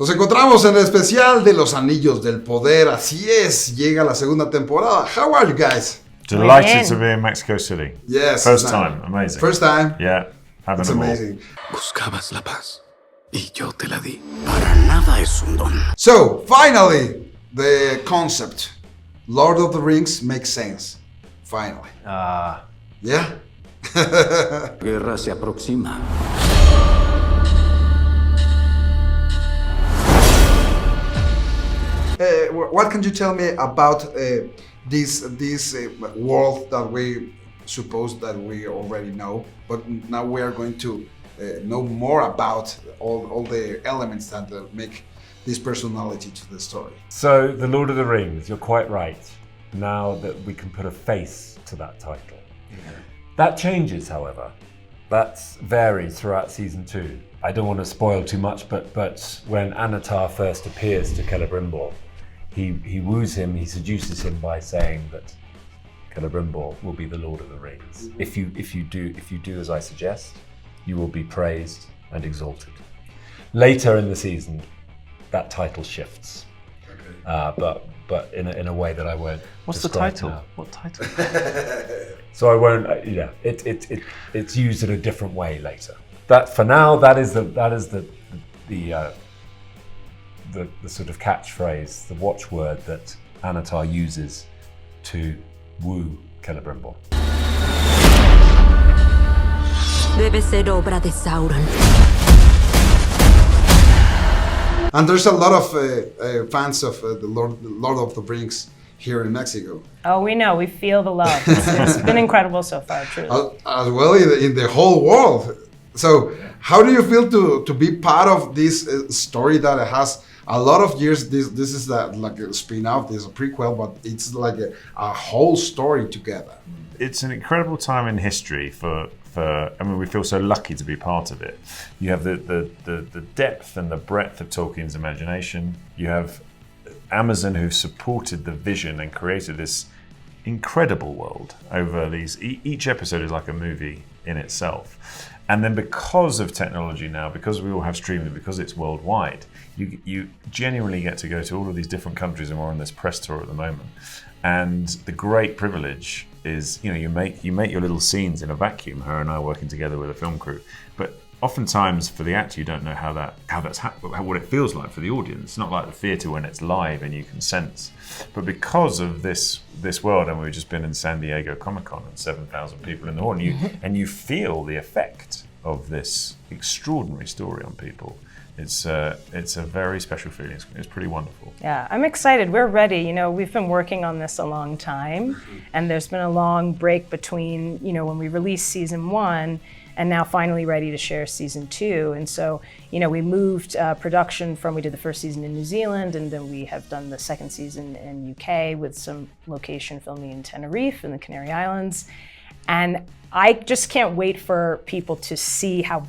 Nos encontramos en el especial de los Anillos del Poder. Así es, llega la segunda temporada. How are you guys? Delighted to be in Mexico City. Yes. First time, amazing. First time. Yeah, having It's a ball. amazing. Buscabas la paz y yo te la di. Para nada es un don. So, finally, the concept, Lord of the Rings, makes sense. Finally. Yeah? Guerra se aproxima. What can you tell me about this world that we suppose that we already know, but now we are going to know more about all the elements that make this personality to the story. So, The Lord of the Rings, you're quite right. Now that we can put a face to that title. That changes, however. That varies throughout season 2. I don't want to spoil too much, but when Anatar first appears to Celebrimbor, he woos him, he seduces him by saying that Celebrimbor will be the Lord of the Rings. Mm-hmm. If you do as I suggest, you will be praised and exalted. Later in the season, that title shifts, but in a way that I won't. What's the title? Now. What title? So I won't. It's used in a different way later. That for now, that is the sort of catchphrase, the watchword that Anatar uses to woo Celebrimbor. Debe ser obra de Sauron. And there's a lot of fans of the Lord of the Rings here in Mexico. Oh, we know. We feel the love. It's been incredible so far, truly. As well in the whole world. So how do you feel to be part of this story that has a lot of years? This is like a spin-off, this is a prequel, but it's like a whole story together. It's an incredible time in history for I mean, we feel so lucky to be part of it. You have the depth and the breadth of Tolkien's imagination. You have Amazon, who supported the vision and created this incredible world over these. Each episode is like a movie in itself. And then because of technology now, because we all have streaming, because it's worldwide, you genuinely get to go to all of these different countries, and we're on this press tour at the moment. And the great privilege is, you make your little scenes in a vacuum, her and I working together with a film crew. But oftentimes for the actor, you don't know what it feels like for the audience. It's not like the theatre when it's live and you can sense. But because of this world, and we've just been in San Diego Comic-Con and 7,000 people in the hall, and you feel the effect of this extraordinary story on people. It's a very special feeling. It's pretty wonderful. Yeah, I'm excited. We're ready. We've been working on this a long time, and there's been a long break between, when we released season 1 and now finally ready to share season 2. And so, we moved production we did the first season in New Zealand, and then we have done the second season in UK with some location filming in Tenerife in the Canary Islands. And I just can't wait for people to see how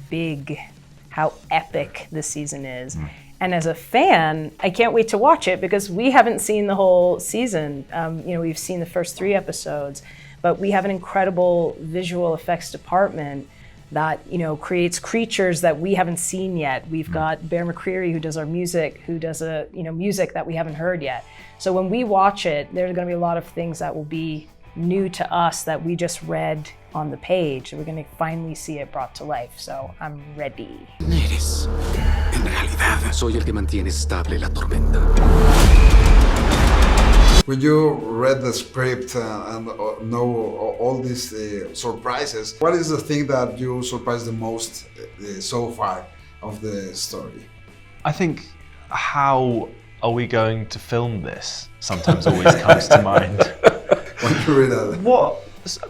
epic this season is. And as a fan, I can't wait to watch it because we haven't seen the whole season. We've seen the first 3 episodes, but we have an incredible visual effects department that, creates creatures that we haven't seen yet. We've got Bear McCreary, who does our music, who does music that we haven't heard yet. So when we watch it, there's gonna be a lot of things that will be new to us that we just read on the page. We're going to finally see it brought to life, so I'm ready. Eres. En realidad, soy el que mantiene estable la tormenta. When you read the script and know all these surprises, what is the thing that you surprised the most so far of the story? I think, how are we going to film this? Sometimes always comes to mind. When you read that. What?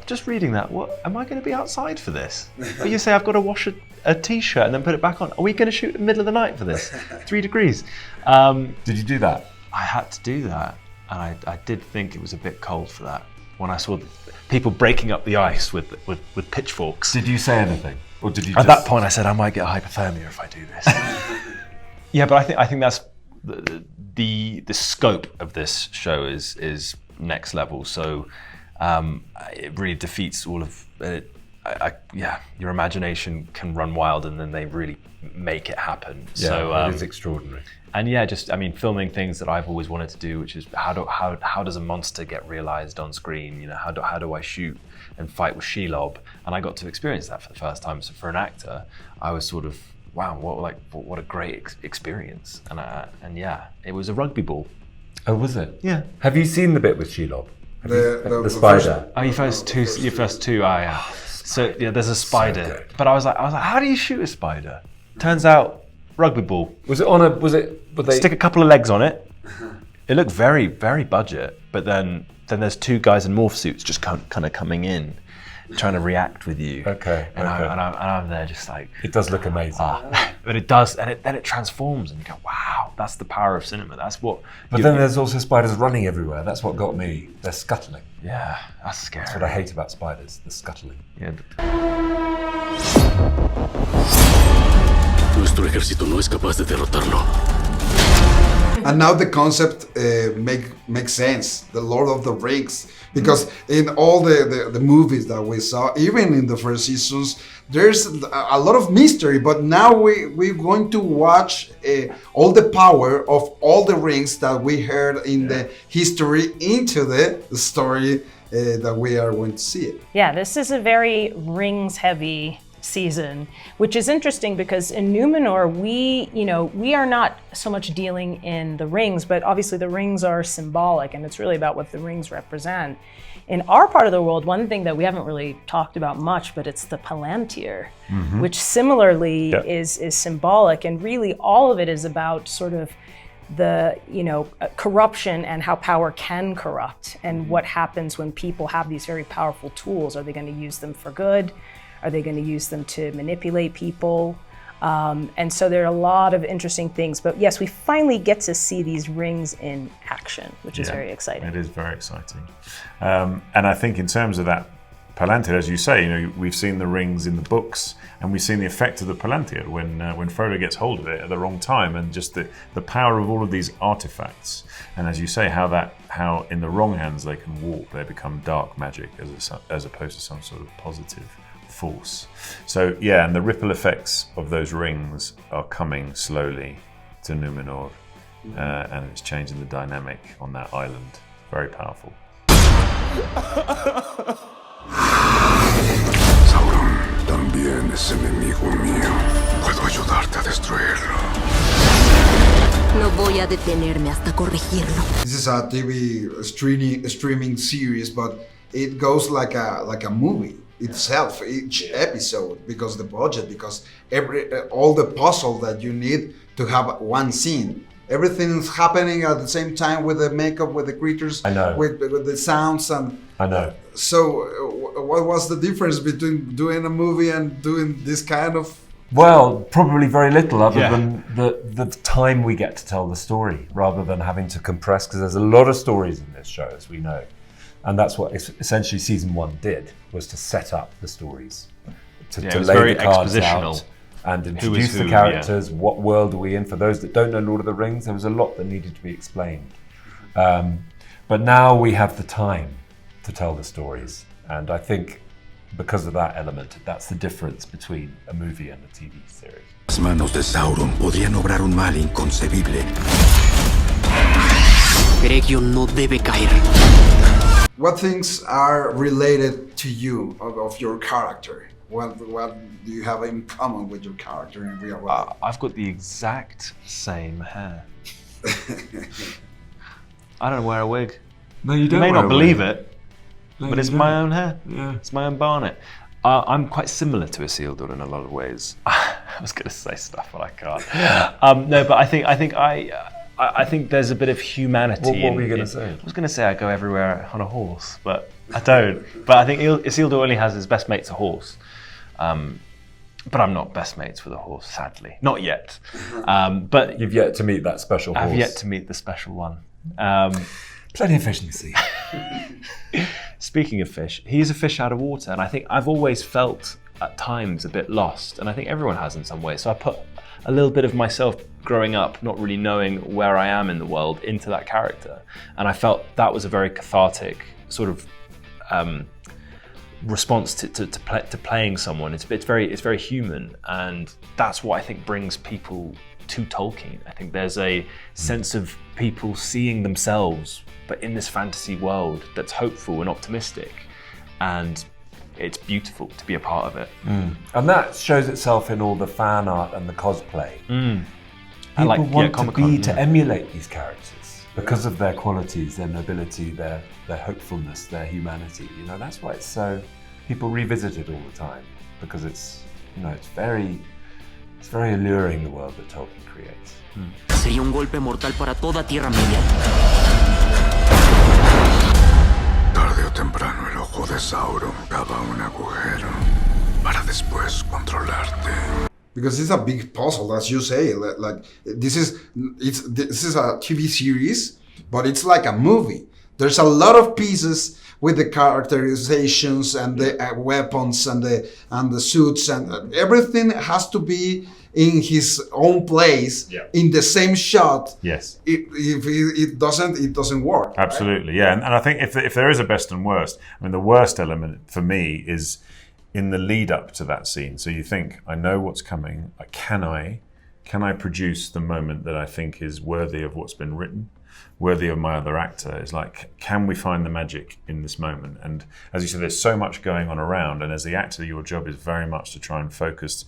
Just reading that, what am I going to be outside for this? But you say I've got to wash a t-shirt and then put it back on. Are we going to shoot in the middle of the night for this? 3 degrees. Did you do that? I had to do that, and I did think it was a bit cold for that. When I saw people breaking up the ice with pitchforks. Did you say anything, or did you? At that point, I said I might get hypothermia if I do this. Yeah, but I think that's the scope of this show is next level. So it really defeats all of your imagination can run wild, and then they really make it happen. Yeah, So it is extraordinary. and yeah, just I mean, filming things that I've always wanted to do, which is how does a monster get realized on screen? You know, how do I shoot and fight with Shelob? And I got to experience that for the first time. So for an actor, I was sort of, wow, what a great experience. And yeah, it was a rugby ball. Oh, was it? Yeah. Have you seen the bit with Shelob? The spider. Oh, your first two. Oh, yeah. So yeah, there's a spider. good. But I was like, how do you shoot a spider? Turns out, rugby ball. Was it on a? Was it? Were they? Stick a couple of legs on it. It looked very, very budget. But then there's two guys in morph suits just kind of coming in, trying to react with you. Okay. And okay. I'm there just like. It does look amazing. But it does, and then it transforms, and you go, wow, that's the power of cinema. That's what. But then there's also spiders running everywhere. That's what got me. They're scuttling. Yeah, that's scary. That's what I hate about spiders, the scuttling. Yeah. Nuestro ejército no es capaz de derrotarlo. And now the concept makes sense. The Lord of the Rings, because in all the movies that we saw, even in the first seasons, there's a lot of mystery. But now we're going to watch all the power of all the rings that we heard in the history into the story that we are going to see it. Yeah, this is a very rings heavy season, which is interesting because in Numenor, we are not so much dealing in the rings, but obviously the rings are symbolic and it's really about what the rings represent. In our part of the world, one thing that we haven't really talked about much, but it's the Palantir, which similarly is symbolic, and really all of it is about sort of the corruption and how power can corrupt, and what happens when people have these very powerful tools. Are they going to use them for good? Are they going to use them to manipulate people? And so there are a lot of interesting things. But yes, we finally get to see these rings in action, which is very exciting. It is very exciting. And I think in terms of that Palantir, as you say, we've seen the rings in the books, and we've seen the effect of the Palantir when Frodo gets hold of it at the wrong time, and just the power of all of these artifacts. And as you say, how in the wrong hands they can warp, they become dark magic as opposed to some sort of positive force. So yeah, and the ripple effects of those rings are coming slowly to Numenor, and it's changing the dynamic on that island. Very powerful. Sauron también es enemigo mío. Puedo ayudarte a destruirlo. No voy a detenerme hasta corregirlo. This is a TV streaming series, but it goes like a movie itself, each episode, because the budget, because all the puzzle that you need to have one scene. Everything's happening at the same time with the makeup, with the creatures, I know. with the sounds, and I know. So, what was the difference between doing a movie and doing this kind of? Well, probably very little, other than the time we get to tell the story, rather than having to compress, because there's a lot of stories in this show, as we know. And that's what essentially season 1 did, was to set up the stories, to lay the cards out and introduce the characters. What world are we in? For those that don't know Lord of the Rings, there was a lot that needed to be explained. But now we have the time to tell the stories. And I think because of that element, that's the difference between a movie and a TV series. Las manos de Sauron podrían obrar un mal inconcebible. Eregion no debe caer. What things are related to you of your character? What do you have in common with your character in real life? I've got the exact same hair. I don't wear a wig. No, you You don't. may wear not a believe wig. it, No, but you it's don't. my own hair. Yeah. It's my own barnet. I'm quite similar to Isildur in a lot of ways. I was going to say stuff, but I can't. No, but I think there's a bit of humanity. What were you going to say? I was going to say I go everywhere on a horse, but I don't. But I think Isildur only has his best mate's a horse. But I'm not best mates with a horse, sadly. Not yet. But You've yet to meet that special horse. I've yet to meet the special one. Plenty of fish in the sea. Speaking of fish, he is a fish out of water, and I think I've always felt at times a bit lost, and I think everyone has in some way. So I put a little bit of myself growing up, not really knowing where I am in the world, into that character, and I felt that was a very cathartic sort of response to playing someone. It's very human, and that's what I think brings people to Tolkien. I think there's a sense of people seeing themselves, but in this fantasy world that's hopeful and optimistic, and it's beautiful to be a part of it. And that shows itself in all the fan art and the cosplay. People want to emulate these characters because of their qualities, their nobility, their hopefulness, their humanity. You know, that's why it's so, people revisit it all the time, because it's, you know, it's very alluring, the world that Tolkien creates. Sería un golpe mortal para toda Tierra Media. Tarde o temprano el ojo de Sauron cava un agujero para después controlarte. Because it's a big puzzle, as you say. Like this is a TV series, but it's like a movie. There's a lot of pieces with the characterizations and the weapons and the suits, and everything has to be in his own place, in the same shot. Yes. If it doesn't, it doesn't work. Absolutely, right? Yeah. And I think if there is a best and worst, I mean, the worst element for me is in the lead up to that scene. So you think, I know what's coming. Can I produce the moment that I think is worthy of what's been written, worthy of my other actor? Is like, can we find the magic in this moment? And as you said, there's so much going on around, and as the actor, your job is very much to try and focus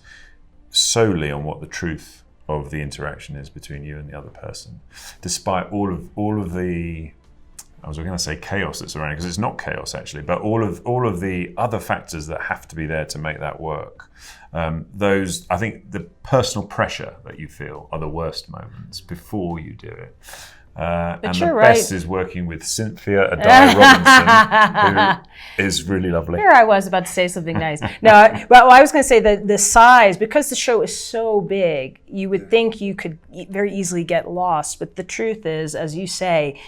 solely on what the truth of the interaction is between you and the other person, despite all of the, I was going to say chaos that's around it, because it's not chaos actually, but all of the other factors that have to be there to make that work. Those, I think, the personal pressure that you feel are the worst moments before you do it. And the best is working with Cynthia Adai Robinson, who is really lovely. Here I was about to say something nice. No, well, I was going to say that the size, because the show is so big, you would think you could very easily get lost. But the truth is, as you say,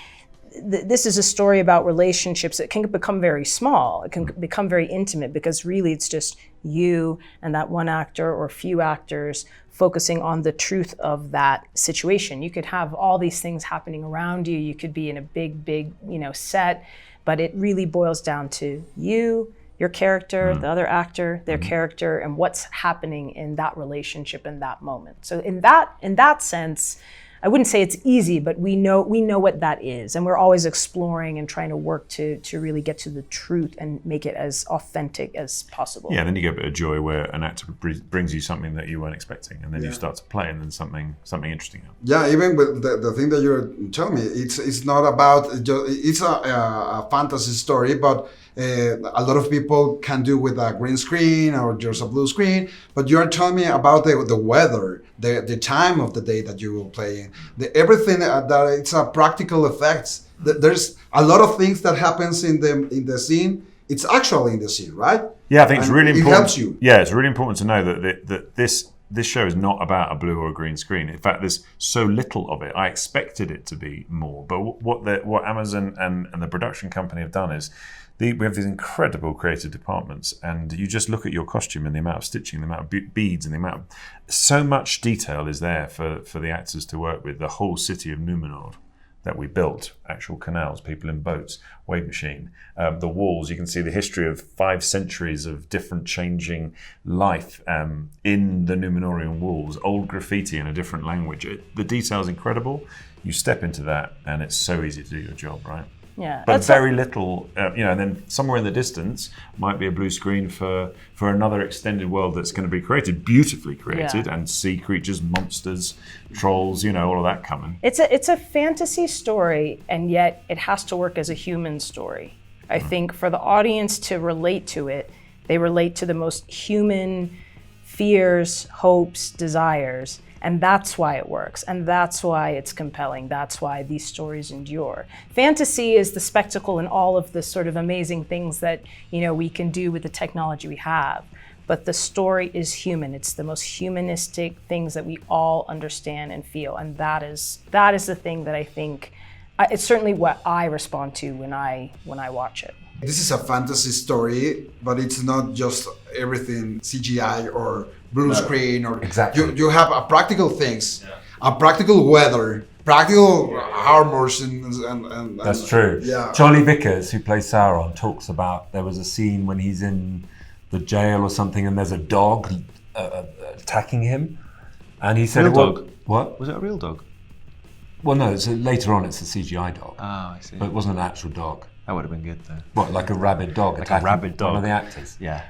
this is a story about relationships. It can become very small. It can become very intimate, because really it's just you and that one actor or a few actors focusing on the truth of that situation. You could have all these things happening around you. You could be in a big, set, but it really boils down to you, your character, the other actor, their character, and what's happening in that relationship in that moment. So in that sense, I wouldn't say it's easy, but we know what that is, and we're always exploring and trying to work to really get to the truth and make it as authentic as possible. Yeah, and then you get a bit of joy where an actor brings you something that you weren't expecting, and then you start to play, and then something interesting happens. Yeah, even with the thing that you're telling me, it's not about it's a fantasy story, but a lot of people can do with a green screen or just a blue screen. But you're telling me about the weather, the time of the day that you will play, everything that it's a practical effects. There's a lot of things that happens in the scene. It's actually in the scene, right? Yeah, I think it's really important. It helps you. Yeah, it's really important to know that this show is not about a blue or a green screen. In fact, there's so little of it. I expected it to be more. But what Amazon and the production company have done is, we have these incredible creative departments, and you just look at your costume and the amount of stitching, the amount of beads, and the amount of, so much detail is there for the actors to work with. The whole city of Numenor that we built, actual canals, people in boats, wave machine, the walls. You can see the history of 5 centuries of different changing life in the Numenorian walls, old graffiti in a different language. The detail is incredible. You step into that, and it's so easy to do your job, right? Yeah, but very little, and then somewhere in the distance might be a blue screen for another extended world that's going to be created, beautifully created, and sea creatures, monsters, trolls, all of that coming. It's a fantasy story, and yet it has to work as a human story. I think for the audience to relate to it, they relate to the most human fears, hopes, desires. And that's why it works, and that's why it's compelling. That's why these stories endure. Fantasy is the spectacle and all of the sort of amazing things that we can do with the technology we have. But the story is human. It's the most humanistic things that we all understand and feel, and that is the thing that I think it's certainly what I respond to when I watch it. This is a fantasy story, but it's not just everything CGI or blue screen or exactly. You have a practical things, a practical weather, practical armors and That's true. Yeah. Charlie Vickers, who plays Sauron, talks about there was a scene when he's in the jail or something and there's a dog attacking him. And he said, Real dog? What? Was it a real dog? Well, no, later on it's a CGI dog. Oh, I see. But it wasn't an actual dog. That would have been good though. What, like a rabid dog Like a attacking rabid dog. one of the actors? Yeah.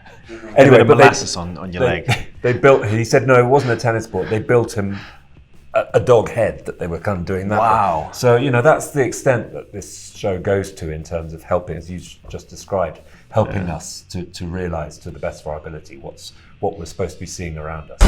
Anyway, but molasses on your leg. They built. He said no, it wasn't a tennis ball. They built him a dog head that they were kind of doing that. Wow. With. So that's the extent that this show goes to in terms of helping, as you just described, helping us to realise to the best of our ability what we're supposed to be seeing around us.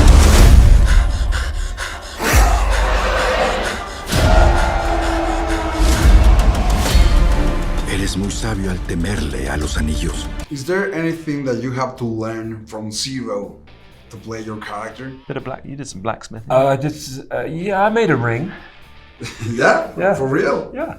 Eres muy sabio al temerle a los anillos. Is there anything that you have to learn from zero to play your character? You did some blacksmithing. I made a ring. Yeah? For real? Yeah.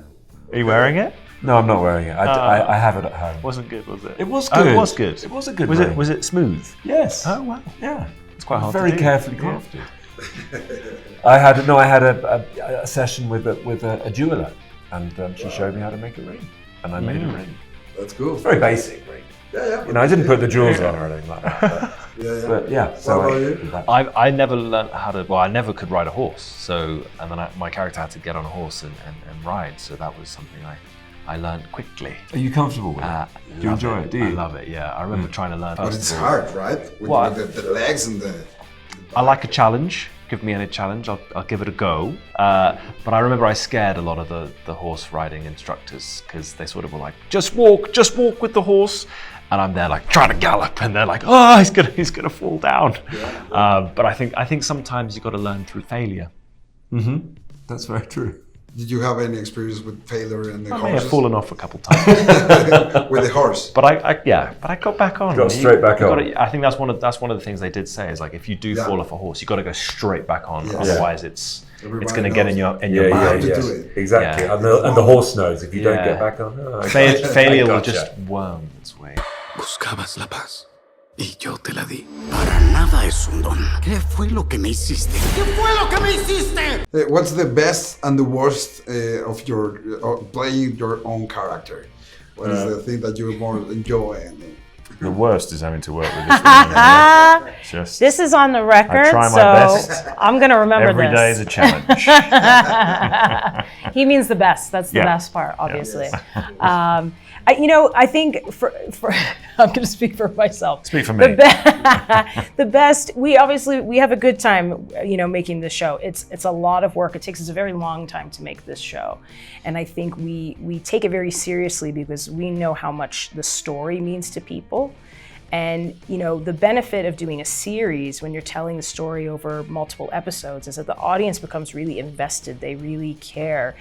Are you wearing it? No, I'm not wearing it. I have it at home. Wasn't good, was it? It was Oh, good. it was good. It was a good Was ring. it? Was it smooth? Yes. Oh wow. Yeah. It's quite hard. Very to do. carefully Yeah. crafted. I had a session with a jeweler, and she showed me how to make a ring, and I made a ring. That's cool. Very basic ring. Yeah. I didn't put the jewels on or anything like that. But yeah. So What about you? I never learned how to. Well, I never could ride a horse. So, and then my character had to get on a horse and ride. So that was something I learned quickly. Are you comfortable with it? Do you enjoy it? Do you? I love it. Yeah, I remember trying to learn. But first it's of all. hard, right? With the legs and the... I like a challenge. Give me any challenge, I'll give it a go. But I remember I scared a lot of the horse riding instructors because they sort of were like, just walk with the horse. And I'm there like trying to gallop, and they're like, oh, he's gonna fall down. Yeah. But I think sometimes you got to learn through failure. Mm-hmm. That's very true. Did you have any experience with failure in the I may horses? have fallen off a couple times. With the horse. But I got back on. Got straight back on. I think that's one of the things they did say is like if you do fall off a horse, you got to go straight back on. Yes. Otherwise, it's Everybody going to get in your mind. have to do it. Exactly. Yeah. And the horse knows if you don't Yeah. get back on. Oh, Failure will gotcha. just worm its way. Buscabas la paz y yo te la di. Para nada es un don. ¿Qué fue lo que me hiciste? ¿Qué fue lo que me hiciste? What's the best and the worst of your playing your own character? What is the thing that you more enjoy? The worst is having to work with this woman. Just This is on the record, I try my so best. I'm going to remember every this. day is a challenge. He means the best. That's the Yeah. best part, obviously. I think for I'm going to speak for myself. Speak for me. The best. We have a good time, making this show. It's a lot of work. It takes us a very long time to make this show, and I think we take it very seriously because we know how much the story means to people. And the benefit of doing a series when you're telling the story over multiple episodes is that the audience becomes really invested. They really care.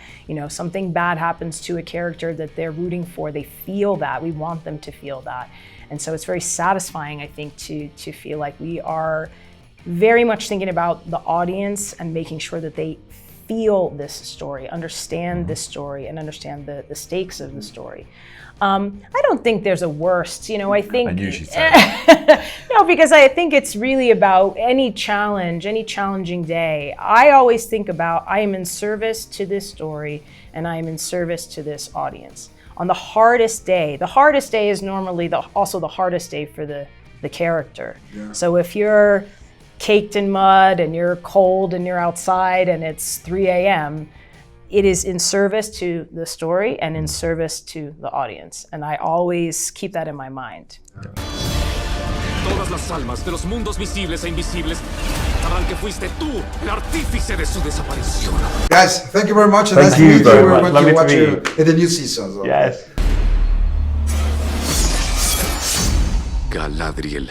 Something bad happens to a character that they're rooting for. They feel that. We want them to feel that. And so it's very satisfying, I think, to feel like we are very much thinking about the audience and making sure that they feel this story, understand this story, and understand the stakes of the story. I don't think there's a worst, I think... I knew she'd say that. No, because I think it's really about any challenge, any challenging day. I always think about, I am in service to this story and I am in service to this audience. On the hardest day is normally also the hardest day for the character. Yeah. So if you're caked in mud and you're cold and you're outside and it's 3 a.m., it is in service to the story and in service to the audience. And I always keep that in my mind. Todas las almas de los mundos visibles e invisibles sabrán que fuiste tú el artífice de su desaparición. Guys, thank you very much. And Thank nice you to meet very you. much. We're Lovely going to to meet watch you in the new season. So. Yes. Galadriel